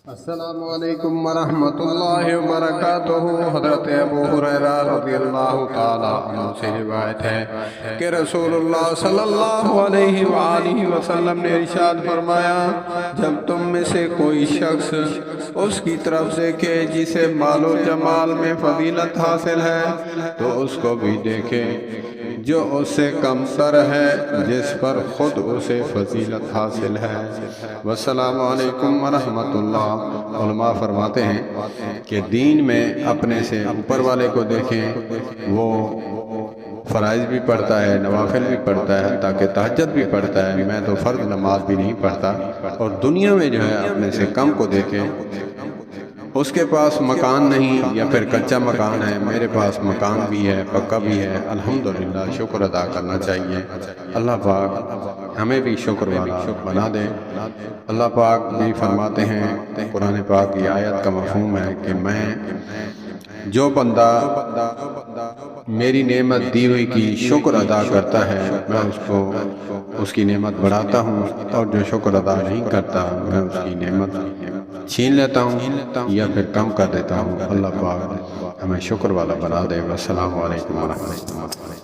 السلام علیکم ورحمۃ اللہ وبرکاتہ۔ حضرت ابو ہریرہ رضی اللہ تعالی عنہ سے روایت ہے کہ رسول اللہ صلی اللہ علیہ وآلہ وسلم نے ارشاد فرمایا، جب تم میں سے کوئی شخص اس کی طرف دیکھے جسے مال و جمال میں فضیلت حاصل ہے تو اس کو بھی دیکھے جو اس سے کم تر ہے جس پر خود اسے فضیلت حاصل ہے۔ والسلام علیکم ورحمۃ اللہ۔ علماء فرماتے ہیں کہ دین میں اپنے سے اوپر والے کو دیکھیں، وہ فرائض بھی پڑھتا ہے، نوافل بھی پڑھتا ہے، تاکہ تہجد بھی پڑھتا ہے، میں تو فرض نماز بھی نہیں پڑھتا، اور دنیا میں جو ہے اپنے سے کم کو دیکھیں، اس کے پاس مکان نہیں یا پھر کچا مکان ہے، میرے پاس مکان بھی ہے، پکا بھی ہے، الحمدللہ شکر ادا کرنا چاہیے۔ اللہ پاک ہمیں بھی شکر والا بنا دے۔ اللہ پاک بھی فرماتے ہیں، قرآن پاک کی آیت کا مفہوم ہے کہ جو بندہ میری نعمت دی ہوئی کی شکر ادا کرتا ہے میں اس کو اس کی نعمت بڑھاتا ہوں، اور جو شکر ادا نہیں کرتا میں اس کی نعمت چھین لیتا ہوں یا پھر کم کر دیتا ہوں۔ اللہ پاک ہمیں شکر والا بنا دے۔ والسلام علیکم ورحمۃ اللہ۔